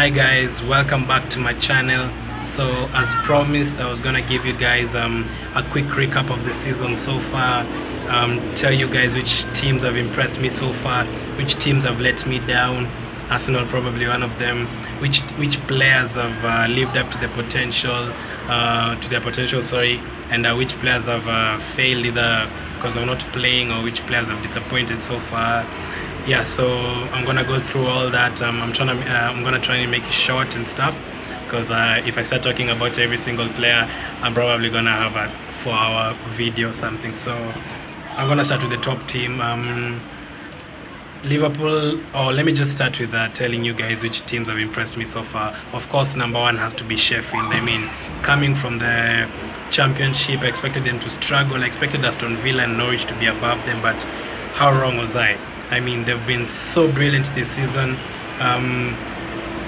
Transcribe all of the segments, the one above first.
Hi guys, welcome back to my channel. So as promised, I was gonna give you guys a quick recap of the season so far, tell you guys which teams have impressed me so far, which teams have let me down. Arsenal probably one of them. Which players have lived up to their potential, and which players have failed either because of not playing, or which players have disappointed so far. Yeah, so I'm gonna go through all that. I'm gonna try and make it short and stuff, because if I start talking about every single player, I'm probably gonna have a 4-hour video or something. So I'm gonna start with the top team. Liverpool, or let me just start with telling you guys which teams have impressed me so far. Of course, number one has to be Sheffield. I mean, coming from the Championship, I expected them to struggle. I expected Aston Villa and Norwich to be above them, but how wrong was I? I mean, they've been so brilliant this season.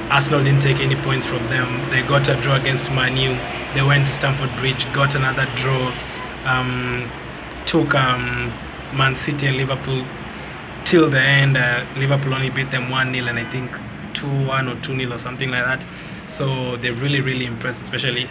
Arsenal didn't take any points from them. They got a draw against Man U. They went to Stamford Bridge, got another draw. Took Man City and Liverpool till the end. Liverpool only beat them 1-0 and I think 2-1 or 2-0 or something like that. So they've really impressed, especially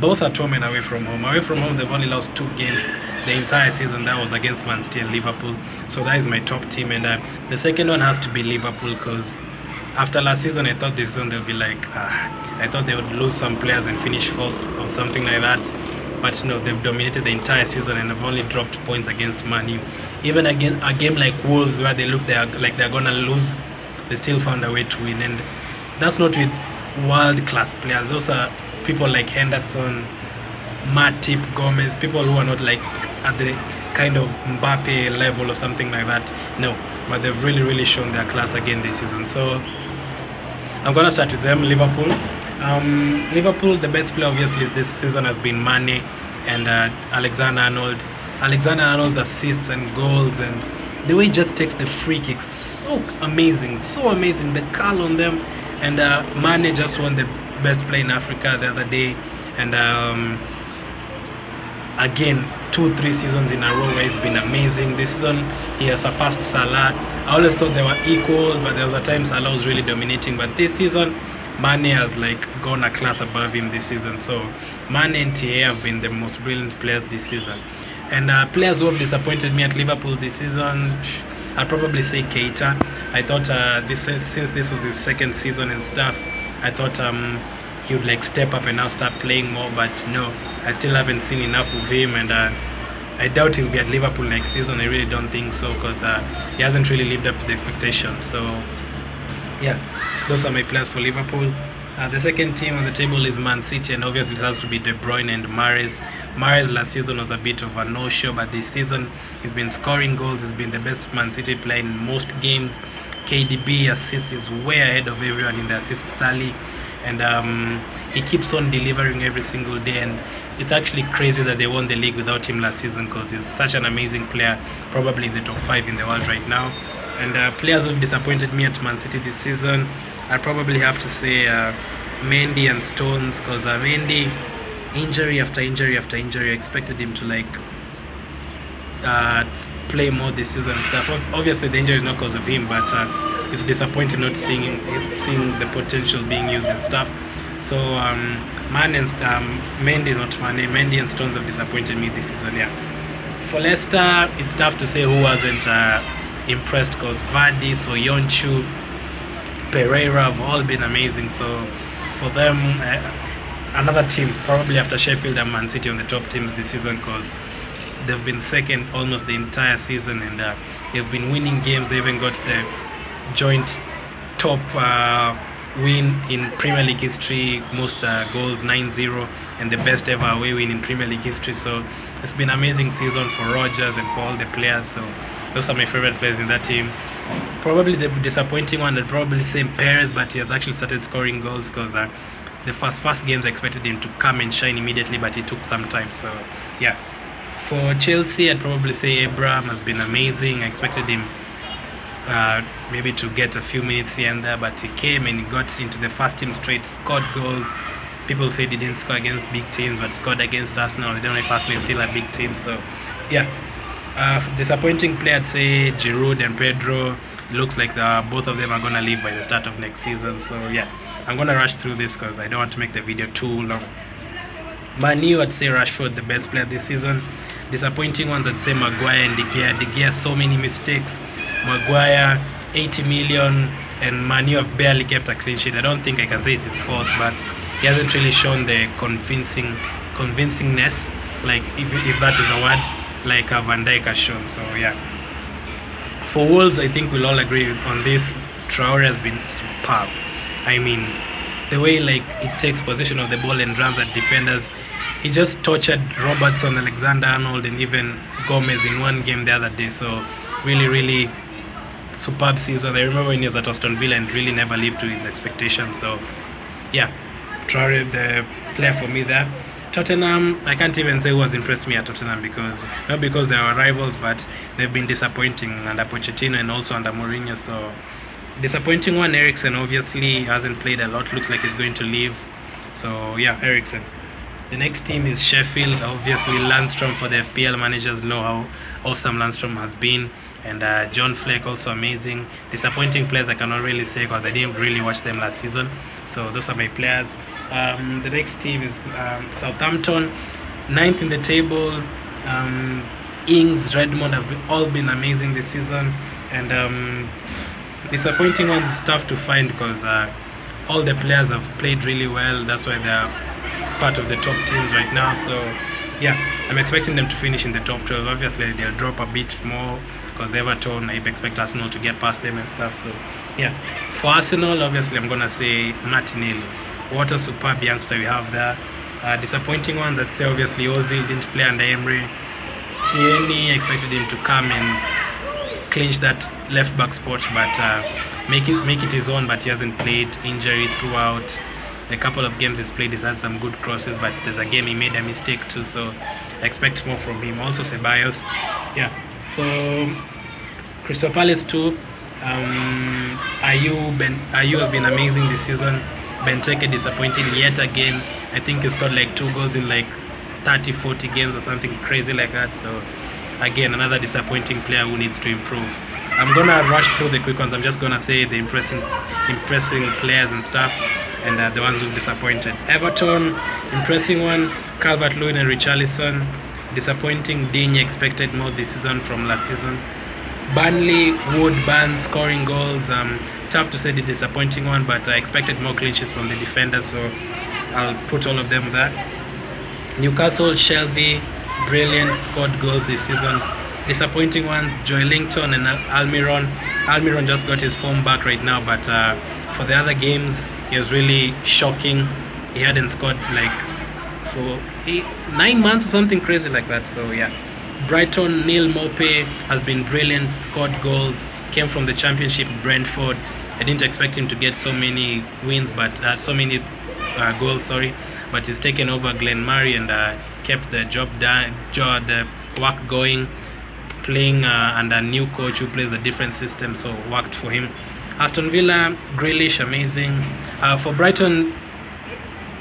both at home and away from home. Away from home, they've only lost 2 games the entire season. That was against Man City and Liverpool. So that is my top team. And the second one has to be Liverpool, because after last season, I thought this season they'll be like, I thought they would lose some players and finish 4th or something like that. But no, they've dominated the entire season and have only dropped points against Man U. Even again, a game like Wolves, where they look like they're gonna lose, they still found a way to win. And that's not with world-class players. Those are people like Henderson, Matip, Gomez, people who are not like at the kind of Mbappe level or something like that. No, but they've really shown their class again this season. So I'm gonna start with them, Liverpool. Liverpool, the best player obviously this season has been Mane and Alexander-Arnold. Alexander-Arnold's assists and goals, and the way he just takes the free kicks, so amazing. The curl on them. And Mane just won the best player in Africa the other day. And again, 2-3 seasons in a row where he's been amazing. This season he has surpassed Salah. I always thought they were equal, but there was a time Salah was really dominating. But this season, Mane has like gone a class above him this season. So Mane and TA have been the most brilliant players this season. And players who have disappointed me at Liverpool this season, I'd probably say Keita. I thought since this was his second season and stuff, I thought he would like step up and now start playing more, but no, I still haven't seen enough of him. And I doubt he'll be at Liverpool next season. I really don't think so, because he hasn't really lived up to the expectations. So yeah, those are my players for Liverpool. The second team on the table is Man City, and obviously it has to be De Bruyne and Mahrez. Mahrez last season was a bit of a no-show, but this season he's been scoring goals. He's been the best Man City player in most games. KDB assists is way ahead of everyone in the assist tally, and he keeps on delivering every single day. And it's actually crazy that they won the league without him last season, because he's such an amazing player, probably in the top 5 in the world right now. And players who've disappointed me at Man City this season, I probably have to say Mendy and Stones, because Mendy, injury after injury after injury. I expected him to like play more this season and stuff. Obviously the injury is not because of him, but it's disappointing not seeing the potential being used and stuff. So Mendy and Stones have disappointed me this season. Yeah, for Leicester, it's tough to say who hasn't impressed, because Vardy, Soyuncu, Pereira have all been amazing. So for them, another team probably after Sheffield and Man City on the top teams this season, because they've been second almost the entire season, and they've been winning games. They even got the joint top win in Premier League history, most goals, 9-0, and the best ever away win in Premier League history. So it's been an amazing season for Rodgers and for all the players. So those are my favorite players in that team. Probably the disappointing one, I'd probably say Perez, but he has actually started scoring goals, because the first games I expected him to come and shine immediately, but it took some time. So yeah, for Chelsea, I'd probably say Abraham has been amazing. I expected him maybe to get a few minutes here and there, but he came and he got into the first team straight, scored goals. People say he didn't score against big teams, but scored against Arsenal. I don't know if Arsenal is still a big team. So yeah, disappointing player, I'd say Giroud and Pedro. Looks like both of them are going to leave by the start of next season. So yeah, I'm gonna rush through this because I don't want to make the video too long. Man U, I'd say Rashford the best player this season. Disappointing ones, I'd say Maguire and De Gea. De Gea, so many mistakes. Maguire, 80 million, and Man U have barely kept a clean sheet. I don't think I can say it's his fault, but he hasn't really shown the convincingness, like if that is a word, like Van Dijk has shown. So yeah. For Wolves, I think we'll all agree on this. Traore has been superb. I mean, the way like it takes possession of the ball and runs at defenders. He just tortured Robertson, Alexander-Arnold, and even Gomez in one game the other day. So really superb season. I remember when he was at Aston Villa and really never lived to his expectations. So yeah, Traore the player for me there. Tottenham, I can't even say who has impressed me at Tottenham, because not because they are rivals, but they've been disappointing under Pochettino and also under Mourinho. So disappointing one, Eriksen obviously hasn't played a lot, looks like he's going to leave. So yeah, Eriksen. The next team is Sheffield. Obviously Landstrom, for the FPL managers know how awesome Landstrom has been, and John Fleck also amazing. Disappointing players I cannot really say because I didn't really watch them last season. So those are my players. The next team is Southampton, 9th in the table. Ings, Redmond have all been amazing this season, and disappointing ones is tough to find because all the players have played really well. That's why they are part of the top teams right now. So yeah, I'm expecting them to finish in the top 12. Obviously they'll drop a bit more because Everton, I expect Arsenal to get past them and stuff. So yeah, for Arsenal, obviously I'm gonna say Martinelli. What a superb youngster we have there. Disappointing ones, I'd say obviously Ozil didn't play under Emery. Tierney, I expected him to come and clinch that left back spot, but make it his own, but he hasn't played. Injury throughout the couple of games he's played. He's had some good crosses, but there's a game he made a mistake too, so I expect more from him. Also Ceballos. Yeah, so Crystal Palace too. Ayew has been amazing this season. Benteke disappointing yet again. I think he scored like 2 goals in like 30-40 games or something crazy like that. So again, another disappointing player who needs to improve. I'm gonna rush through the quick ones. I'm just gonna say the impressing players and stuff, and the ones who've disappointed. Everton, impressing one, Calvert-Lewin and Richarlison. Disappointing, Digne, expected more this season from last season. Burnley, Wood, Barnes scoring goals. Tough to say the disappointing one, but I expected more clean sheets from the defenders, so I'll put all of them there. Newcastle, Shelby, brilliant, scored goals this season. Disappointing ones, Joelinton and Almiron. Almiron just got his form back right now, but for the other games, he was really shocking. He hadn't scored like for 9 months or something crazy like that. So yeah, Brighton, Neil Mope has been brilliant, scored goals, came from the Championship, Brentford. I didn't expect him to get so many wins, but so many goals, sorry. But he's taken over Glenn Murray and kept the job done, the work going, playing under a new coach who plays a different system, so worked for him. Aston Villa, Grealish, amazing. For Brighton,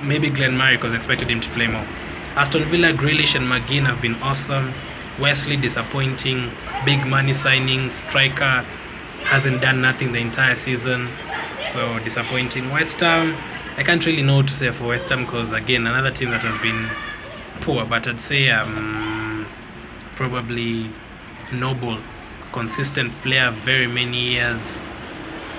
maybe Glenn Murray because I expected him to play more. Aston Villa, Grealish and McGinn have been awesome. Wesley, disappointing. Big money signing, striker, hasn't done nothing the entire season, so disappointing. West Ham, I can't really know what to say for West Ham because again, another team that has been poor, but I'd say probably Noble, consistent player, very many years,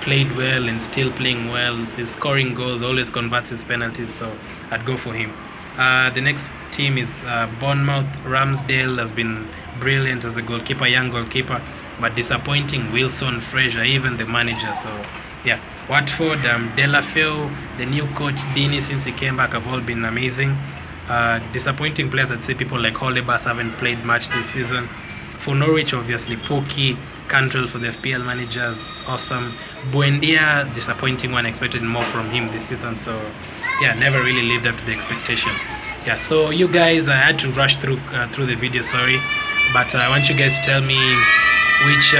played well and still playing well. He's scoring goals, always converts his penalties, so I'd go for him. The next team is Bournemouth. Ramsdale has been brilliant as a goalkeeper, young goalkeeper, but disappointing. Wilson, Fraser, even the manager. So yeah, Watford, Delafeu, the new coach, Dini, since he came back, have all been amazing. Disappointing players, I'd say people like Holebas haven't played much this season. For Norwich, obviously, Pookie, Cantrell for the FPL managers, awesome. Buendia, disappointing one, expected more from him this season. So yeah, never really lived up to the expectation. Yeah, so you guys, I had to rush through the video, sorry, but I want you guys to tell me which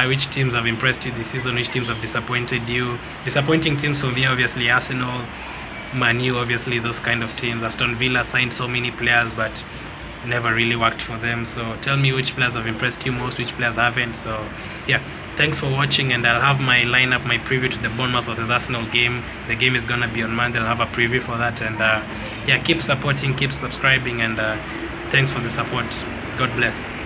which teams have impressed you this season, which teams have disappointed you. Disappointing teams for me, obviously Arsenal, Man U, obviously those kind of teams. Aston Villa signed so many players, but never really worked for them. So tell me which players have impressed you most, which players haven't. So yeah, thanks for watching, and I'll have my lineup, my preview to the Bournemouth versus Arsenal game. The game is gonna be on Monday. I'll have a preview for that, and yeah, keep supporting, keep subscribing, and thanks for the support. God bless.